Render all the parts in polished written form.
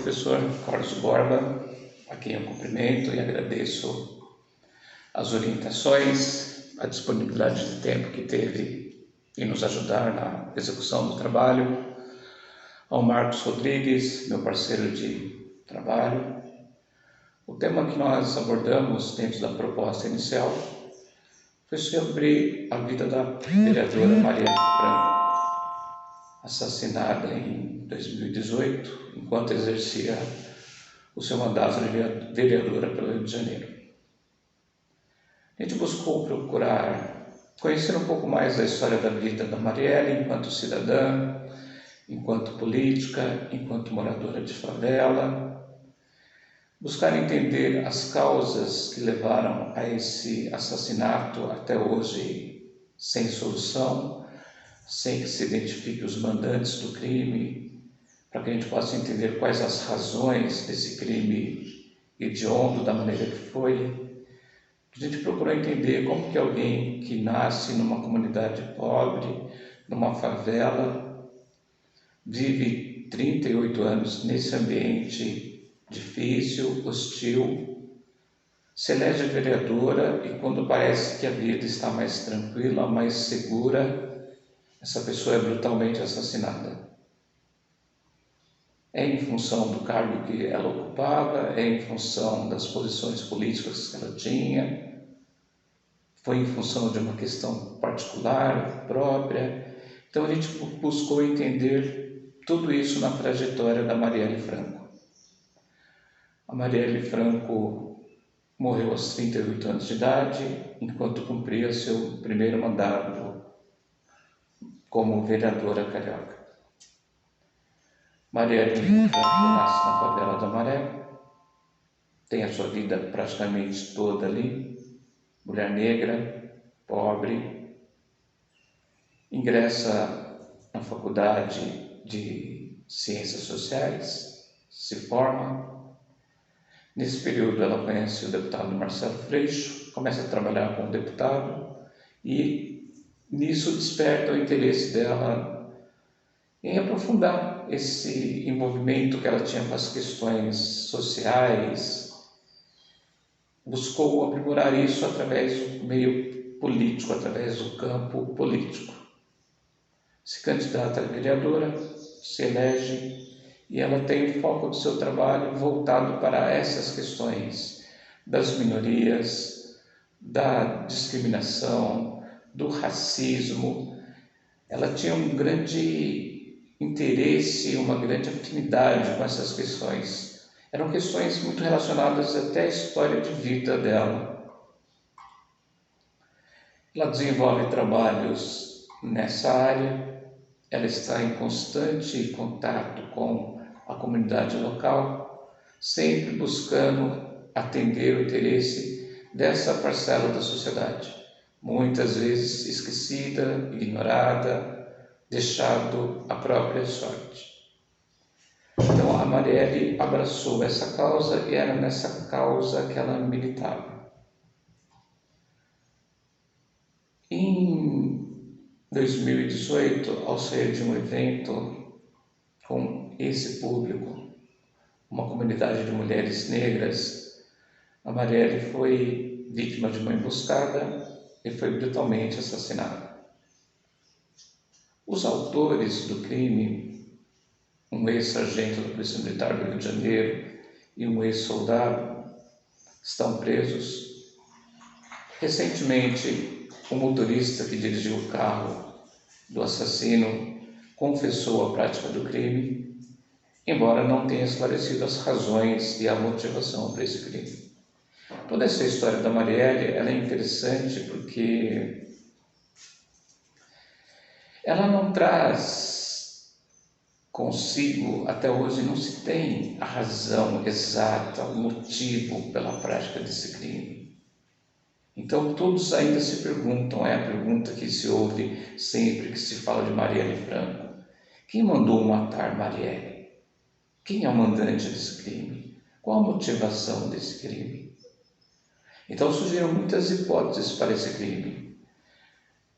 professor Carlos Borba, a quem eu cumprimento e agradeço as orientações, a disponibilidade de tempo que teve em nos ajudar na execução do trabalho, ao Marcos Rodrigues, meu parceiro de trabalho. O tema que nós abordamos dentro da proposta inicial foi sobre a vida da vereadora Marielle Franco, assassinada em 2018, enquanto exercia o seu mandato de vereadora pelo Rio de Janeiro. A gente buscou procurar conhecer um pouco mais da história da vida da Marielle enquanto cidadã, enquanto política, enquanto moradora de favela, buscar entender as causas que levaram a esse assassinato até hoje sem solução, sem que se identifique os mandantes do crime, para que a gente possa entender quais as razões desse crime hediondo, da maneira que foi. A gente procurou entender como que alguém que nasce numa comunidade pobre, numa favela, vive 38 anos nesse ambiente difícil, hostil, se elege vereadora e quando parece que a vida está mais tranquila, mais segura, essa pessoa é brutalmente assassinada. É em função do cargo que ela ocupava, é em função das posições políticas que ela tinha, foi em função de uma questão particular, própria. Então a gente buscou entender tudo isso na trajetória da Marielle Franco. A Marielle Franco morreu aos 38 anos de idade, enquanto cumpria seu primeiro mandato como vereadora carioca. Marielle Franco nasce na favela da Maré, tem a sua vida praticamente toda ali, mulher negra, pobre, ingressa na faculdade de Ciências Sociais, se forma. Nesse período ela conhece o deputado Marcelo Freixo, começa a trabalhar com o deputado e nisso desperta o interesse dela em aprofundar esse envolvimento que ela tinha com as questões sociais, buscou aprimorar isso através do meio político, através do campo político. Se candidata a vereadora, se elege e ela tem o foco do seu trabalho voltado para essas questões das minorias, da discriminação, do racismo. Ela tinha um grande interesse, uma grande afinidade com essas questões. Eram questões muito relacionadas até à história de vida dela. Ela desenvolve trabalhos nessa área, ela está em constante contato com a comunidade local, sempre buscando atender o interesse dessa parcela da sociedade, muitas vezes esquecida, ignorada, deixado à própria sorte. Então a Marielle abraçou essa causa e era nessa causa que ela militava. Em 2018, ao sair de um evento com esse público, uma comunidade de mulheres negras, a Marielle foi vítima de uma emboscada e foi brutalmente assassinada. Os autores do crime, um ex-sargento da Polícia Militar do Rio de Janeiro e um ex-soldado, estão presos. Recentemente, o motorista que dirigiu o carro do assassino confessou a prática do crime, embora não tenha esclarecido as razões e a motivação para esse crime. Toda essa história da Marielle ela é interessante porque ela não traz consigo, até hoje não se tem a razão exata, o motivo pela prática desse crime. Então todos ainda se perguntam, é a pergunta que se ouve sempre que se fala de Marielle Franco: quem mandou matar Marielle? Quem é o mandante desse crime? Qual a motivação desse crime? Então surgiram muitas hipóteses para esse crime.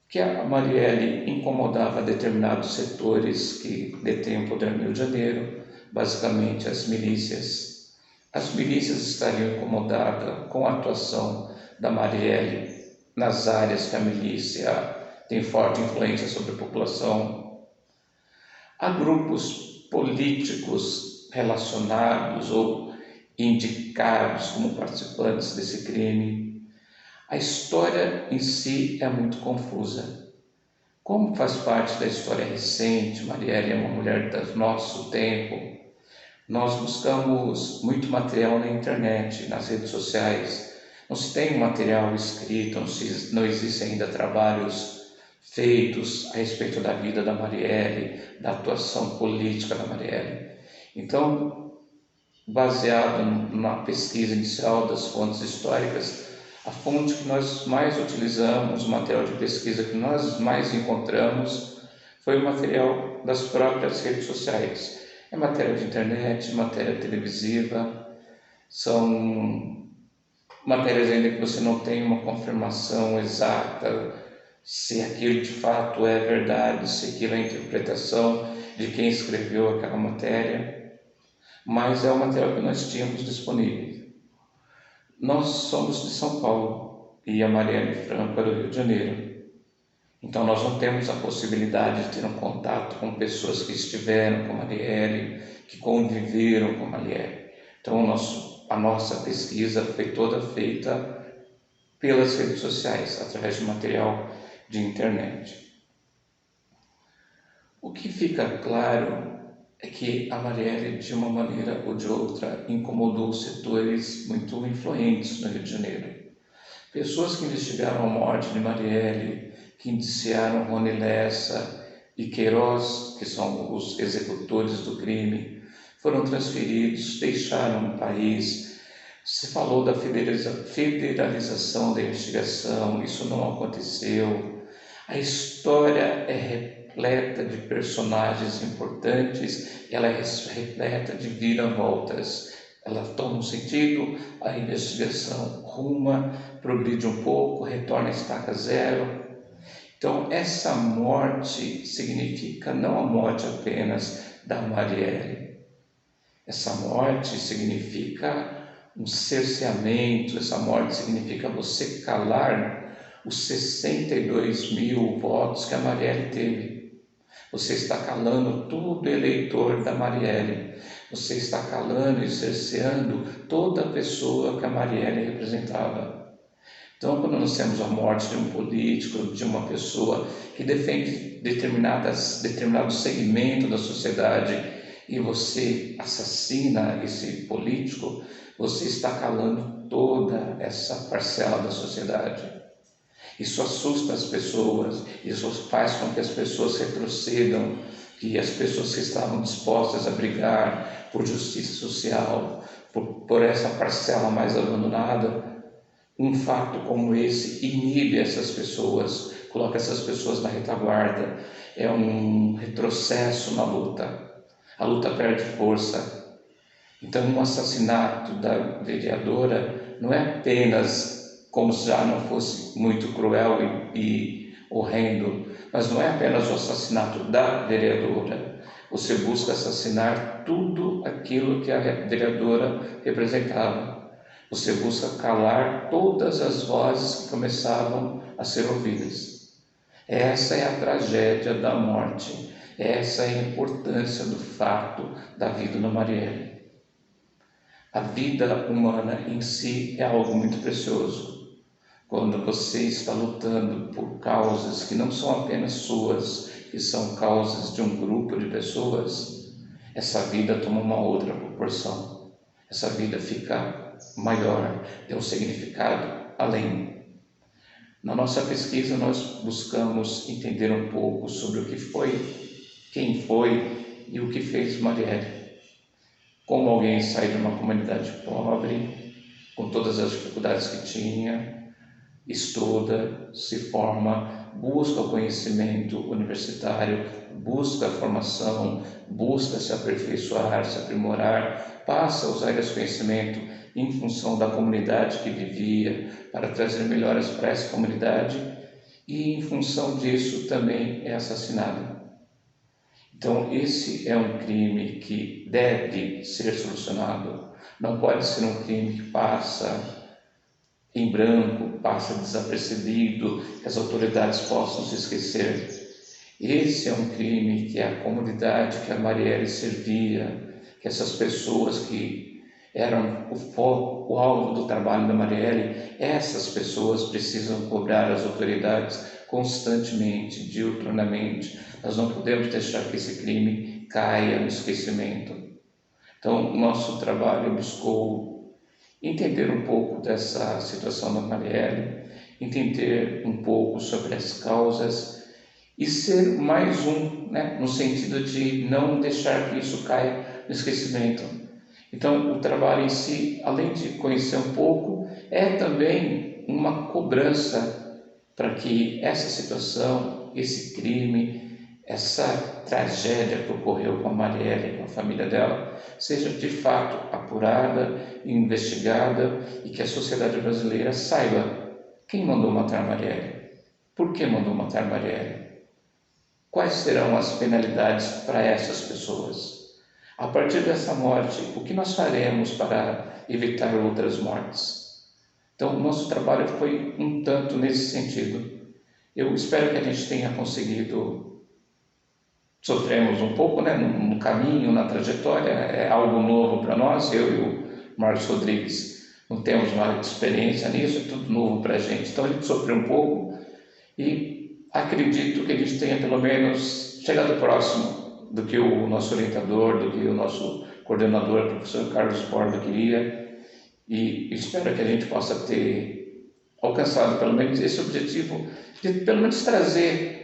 Que a Marielle incomodava determinados setores que detêm o poder no Rio de Janeiro, basicamente as milícias. As milícias estariam incomodadas com a atuação da Marielle nas áreas que a milícia tem forte influência sobre a população. Há grupos políticos relacionados ou indicados como participantes desse crime. A história em si é muito confusa. Como faz parte da história recente, Marielle é uma mulher do nosso tempo, nós buscamos muito material na internet, nas redes sociais. Não se tem um material escrito, não existem ainda trabalhos feitos a respeito da vida da Marielle, da atuação política da Marielle. Então, baseado na pesquisa inicial das fontes históricas, a fonte que nós mais utilizamos, o material de pesquisa que nós mais encontramos, foi o material das próprias redes sociais. É matéria de internet, matéria televisiva, são matérias ainda que você não tem uma confirmação exata se aquilo de fato é verdade, se aquilo é a interpretação de quem escreveu aquela matéria, mas é o material que nós tínhamos disponível. Nós somos de São Paulo e a Marielle Franco é do Rio de Janeiro. Então nós não temos a possibilidade de ter um contato com pessoas que estiveram com a Marielle, que conviveram com a Marielle. Então a nossa pesquisa foi toda feita pelas redes sociais, através de material de internet. O que fica claro é que a Marielle, de uma maneira ou de outra, incomodou setores muito influentes no Rio de Janeiro. Pessoas que investigaram a morte de Marielle, que indiciaram Rony Lessa e Queiroz, que são os executores do crime, foram transferidos, deixaram o país. Se falou da federalização da investigação, isso não aconteceu. A história é repleta de personagens importantes, ela é repleta de viravoltas. Ela toma um sentido, a investigação ruma, progride um pouco, retorna à estaca zero. Então, essa morte significa não a morte apenas da Marielle. Essa morte significa um cerceamento, essa morte significa você calar os 62 mil votos que a Marielle teve. Você está calando todo eleitor da Marielle. Você está calando e cerceando toda pessoa que a Marielle representava. Então, quando nós temos a morte de um político, de uma pessoa que defende determinado segmento da sociedade e você assassina esse político, você está calando toda essa parcela da sociedade. Isso assusta as pessoas, isso faz com que as pessoas retrocedam, que as pessoas que estavam dispostas a brigar por justiça social, por essa parcela mais abandonada, um fato como esse inibe essas pessoas, coloca essas pessoas na retaguarda, é um retrocesso na luta, a luta perde força. Então, um assassinato da vereadora não é apenas, como se já não fosse muito cruel e horrendo, mas não é apenas o assassinato da vereadora. Você busca assassinar tudo aquilo que a vereadora representava. Você busca calar todas as vozes que começavam a ser ouvidas. Essa é a tragédia da morte. Essa é a importância do fato da vida da Marielle. A vida humana em si é algo muito precioso. Quando você está lutando por causas que não são apenas suas, que são causas de um grupo de pessoas, essa vida toma uma outra proporção. Essa vida fica maior, tem um significado além. Na nossa pesquisa, nós buscamos entender um pouco sobre o que foi, quem foi e o que fez Marielle. Como alguém sai de uma comunidade pobre, com todas as dificuldades que tinha, estuda, se forma, busca o conhecimento universitário, busca a formação, busca se aperfeiçoar, se aprimorar, passa a usar esse conhecimento em função da comunidade que vivia, para trazer melhoras para essa comunidade, e em função disso também é assassinado. Então, esse é um crime que deve ser solucionado. Não pode ser um crime que passa em branco, passa desapercebido, que as autoridades possam se esquecer. Esse é um crime que a comunidade que a Marielle servia, que essas pessoas que eram o foco, o alvo do trabalho da Marielle, essas pessoas precisam cobrar as autoridades constantemente, diuturnamente. Nós não podemos deixar que esse crime caia no esquecimento. Então, o nosso trabalho buscou entender um pouco dessa situação da Marielle, entender um pouco sobre as causas e ser mais no sentido de não deixar que isso caia no esquecimento. Então, o trabalho em si, além de conhecer um pouco, é também uma cobrança para que essa situação, esse crime, essa tragédia que ocorreu com a Marielle e com a família dela, seja de fato apurada, investigada e que a sociedade brasileira saiba quem mandou matar a Marielle, por que mandou matar a Marielle, quais serão as penalidades para essas pessoas. A partir dessa morte, o que nós faremos para evitar outras mortes? Então, o nosso trabalho foi um tanto nesse sentido. Eu espero que a gente tenha conseguido. Sofremos um pouco no caminho, na trajetória, é algo novo para nós, eu e o Marcos Rodrigues não temos uma experiência nisso, é tudo novo para a gente, então a gente sofreu um pouco e acredito que a gente tenha pelo menos chegado próximo do que o nosso orientador, do que o nosso coordenador, o professor Carlos Borba, queria, e espero que a gente possa ter alcançado pelo menos esse objetivo de pelo menos trazer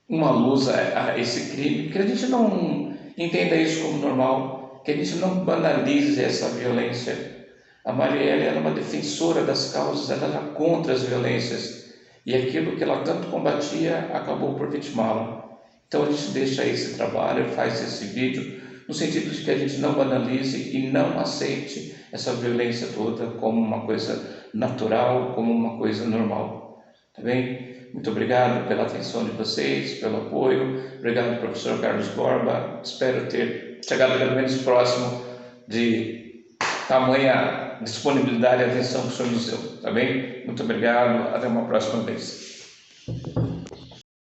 uma luz a esse crime, que a gente não entenda isso como normal, que a gente não banalize essa violência. A Marielle era uma defensora das causas, ela era contra as violências, e aquilo que ela tanto combatia acabou por vitimá-la. Então a gente deixa esse trabalho, faz esse vídeo, no sentido de que a gente não banalize e não aceite essa violência toda como uma coisa natural, como uma coisa normal. Tá bem? Muito obrigado pela atenção de vocês, pelo apoio. Obrigado, professor Carlos Borba. Espero ter chegado pelo menos próximo de tamanha disponibilidade e atenção que o senhor nos deu. Tá bem? Muito obrigado. Até uma próxima vez.